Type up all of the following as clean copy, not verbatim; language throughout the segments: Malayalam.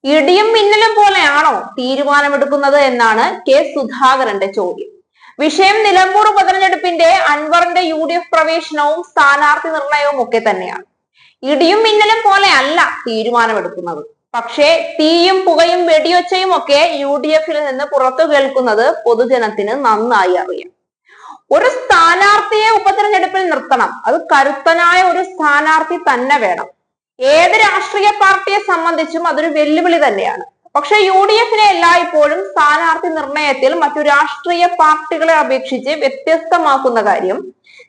ഇടിയും മിന്നലും പോലെയാണോ തീരുമാനമെടുക്കുന്നത് എന്നാണ് കെ സുധാകരന്റെ ചോദ്യം. വിഷയം നിലമ്പൂർ ഉപതെരഞ്ഞെടുപ്പിന്റെ അൻവറിന്റെ UDF പ്രവേശനവും സ്ഥാനാർത്ഥി നിർണയവും ഒക്കെ തന്നെയാണ്. ഇടിയും മിന്നലും പോലെ അല്ല തീരുമാനമെടുക്കുന്നത്. പക്ഷേ തീയും പുകയും വെടിയൊച്ചയും ഒക്കെ UDF-ൽ നിന്ന് പുറത്തു കേൾക്കുന്നത് പൊതുജനത്തിന് നന്നായി അറിയാം. ഒരു സ്ഥാനാർത്ഥിയെ ഉപതെരഞ്ഞെടുപ്പിൽ നിർത്തണം. അത് കരുത്തനായ ഒരു സ്ഥാനാർത്ഥി തന്നെ വേണം. ഏത് രാഷ്ട്രീയ പാർട്ടിയെ സംബന്ധിച്ചും അതൊരു വെല്ലുവിളി തന്നെയാണ്. പക്ഷെ UDF-നെ എല്ലായ്പ്പോഴും സ്ഥാനാർത്ഥി നിർണയത്തിൽ മറ്റു രാഷ്ട്രീയ പാർട്ടികളെ അപേക്ഷിച്ച് വ്യത്യസ്തമാക്കുന്ന കാര്യം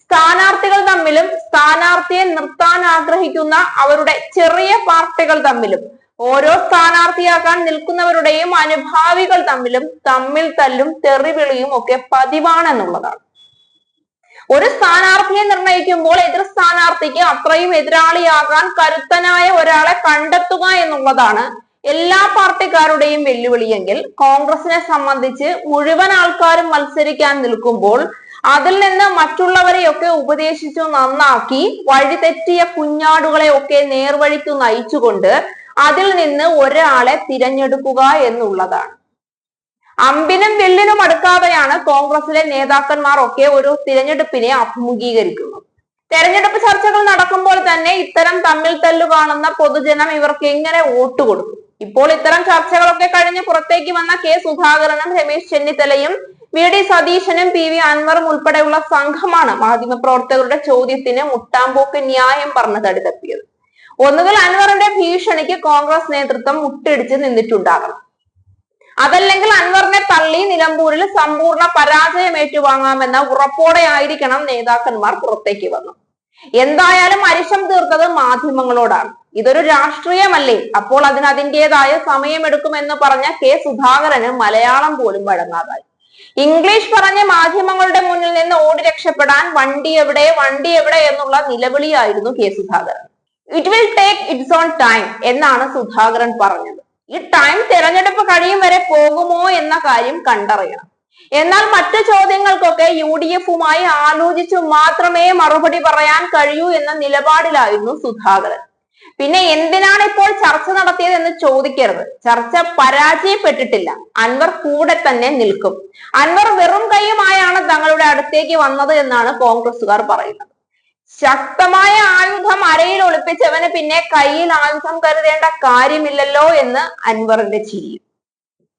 സ്ഥാനാർത്ഥികൾ തമ്മിലും സ്ഥാനാർത്ഥിയെ നിർത്താൻ ആഗ്രഹിക്കുന്ന അവരുടെ ചെറിയ പാർട്ടികൾ തമ്മിലും ഓരോ സ്ഥാനാർത്ഥിയാകാൻ നിൽക്കുന്നവരുടെയും അനുഭാവികൾ തമ്മിലും തമ്മിൽ തല്ലും തെറിവിളിയും ഒക്കെ പതിവാണെന്നുള്ളതാണ്. ഒരു സ്ഥാനാർത്ഥിയെ നിർണയിക്കുമ്പോൾ എതിർ സ്ഥാനാർത്ഥിക്ക് അത്രയും എതിരാളിയാകാൻ കരുത്തനായ ഒരാളെ കണ്ടെത്തുക എന്നുള്ളതാണ് എല്ലാ പാർട്ടിക്കാരുടെയും വെല്ലുവിളിയെങ്കിൽ കോൺഗ്രസിനെ സംബന്ധിച്ച് മുഴുവൻ ആൾക്കാരും മത്സരിക്കാൻ നിൽക്കുമ്പോൾ അതിൽ നിന്ന് മറ്റുള്ളവരെയൊക്കെ ഉപദേശിച്ചു നന്നാക്കി വഴിതെറ്റിയ കുഞ്ഞാടുകളെ ഒക്കെ നേർവഴിക്കു നയിച്ചുകൊണ്ട് അതിൽ നിന്ന് ഒരാളെ തിരഞ്ഞെടുക്കുക എന്നുള്ളതാണ്. അമ്പിനും വില്ലിനും അടുക്കാതെയാണ് കോൺഗ്രസിലെ നേതാക്കന്മാർ ഒക്കെ ഒരു തിരഞ്ഞെടുപ്പിനെ അഭിമുഖീകരിക്കുന്നത്. തെരഞ്ഞെടുപ്പ് ചർച്ചകൾ നടക്കുമ്പോൾ തന്നെ ഇത്തരം തമ്മിൽ തല്ലു കാണുന്ന പൊതുജനം ഇവർക്ക് എങ്ങനെ വോട്ട് കൊടുക്കും? ഇപ്പോൾ ഇത്തരം ചർച്ചകളൊക്കെ കഴിഞ്ഞ് പുറത്തേക്ക് വന്ന കെ സുധാകരനും രമേശ് ചെന്നിത്തലയും VD സതീശനും PV അൻവറും ഉൾപ്പെടെയുള്ള സംഘമാണ് മാധ്യമപ്രവർത്തകരുടെ ചോദ്യത്തിന് മുട്ടാമ്പോക്ക് ന്യായം പറഞ്ഞ് തടിതപ്പിയത്. ഒന്നുകിൽ അൻവറിന്റെ ഭീഷണിക്ക് കോൺഗ്രസ് നേതൃത്വം മുട്ടിടിച്ച് നിന്നിട്ടുണ്ടാകണം, അതല്ലെങ്കിൽ അൻവറിനെ തള്ളി നിലമ്പൂരിൽ സമ്പൂർണ്ണ പരാജയം ഏറ്റുവാങ്ങാമെന്ന ഉറപ്പോടെ ആയിരിക്കണം നേതാക്കന്മാർ പുറത്തേക്ക് വന്നത്. എന്തായാലും അരിശം തീർത്തത് മാധ്യമങ്ങളോടാണ്. ഇതൊരു രാഷ്ട്രീയമല്ലേ, അപ്പോൾ അതിൻ്റെതായ സമയമെടുക്കുമെന്ന് പറഞ്ഞ കെ സുധാകരന് മലയാളം പോലും വഴങ്ങാതായി. ഇംഗ്ലീഷ് പറഞ്ഞ മാധ്യമങ്ങളുടെ മുന്നിൽ നിന്ന് ഓടി രക്ഷപ്പെടാൻ വണ്ടി എവിടെ എന്നുള്ള നിലവിളിയായിരുന്നു K Sudhakaran. It will take its own time എന്നാണ് സുധാകരൻ പറഞ്ഞത്. ഈ ടൈം തെരഞ്ഞെടുപ്പ് കഴിയും വരെ പോകുമോ എന്ന കാര്യം കണ്ടറിയണം. എന്നാൽ മറ്റു ചോദ്യങ്ങൾക്കൊക്കെ UDF-മായി ആലോചിച്ചു മാത്രമേ മറുപടി പറയാൻ കഴിയൂ എന്ന നിലപാടിലായിരുന്നു സുധാകരൻ. പിന്നെ എന്തിനാണ് ഇപ്പോൾ ചർച്ച നടത്തിയത് എന്ന് ചോദിക്കരുത്. ചർച്ച പരാജയപ്പെട്ടിട്ടില്ല. അൻവർ കൂടെ തന്നെ നിൽക്കും. അൻവർ വെറും കൈയുമായാണ് തങ്ങളുടെ അടുത്തേക്ക് വന്നത് എന്നാണ് കോൺഗ്രസുകാർ പറയുന്നത്. ശക്തമായ ആയുധം അരയിൽ ഒളിപ്പിച്ചവന് പിന്നെ കയ്യിൽ ആയുധം കരുതേണ്ട കാര്യമില്ലല്ലോ എന്ന് അൻവറിന്റെ ചിരി.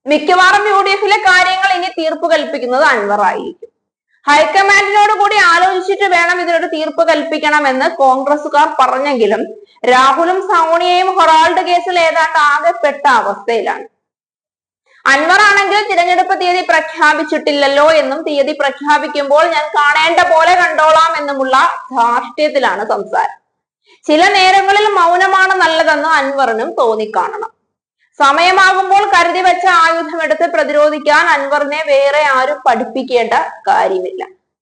മിക്കവാറും UDF-ലെ കാര്യങ്ങൾ ഇനി തീർപ്പ് കൽപ്പിക്കുന്നത് അൻവർ ആയിരിക്കും. ഹൈക്കമാൻഡിനോട് കൂടി ആലോചിച്ചിട്ട് വേണം ഇതിനൊരു തീർപ്പ് കൽപ്പിക്കണമെന്ന് കോൺഗ്രസുകാർ പറഞ്ഞെങ്കിലും രാഹുലും സോണിയയും ഹൊറാൾഡ് കേസിൽ ഏതാണ്ട് ആകെപ്പെട്ട അവസ്ഥയിലാണ്. അൻവർ ആണെങ്കിൽ തിരഞ്ഞെടുപ്പ് തീയതി പ്രഖ്യാപിച്ചിട്ടില്ലല്ലോ എന്നും തീയതി പ്രഖ്യാപിക്കുമ്പോൾ ഞാൻ കാണേണ്ട പോലെ കണ്ടോളാം എന്നുമുള്ള ധാർഷ്ട്യത്തിലാണ് സംസാരം. ചില നേരങ്ങളിൽ മൗനമാണ് നല്ലതെന്ന് അൻവറിനും തോന്നിക്കാണണം. സമയമാകുമ്പോൾ കരുതി വെച്ച ആയുധമെടുത്ത് പ്രതിരോധിക്കാൻ അൻവറിനെ വേറെ ആരും പഠിപ്പിക്കേണ്ട കാര്യമില്ല.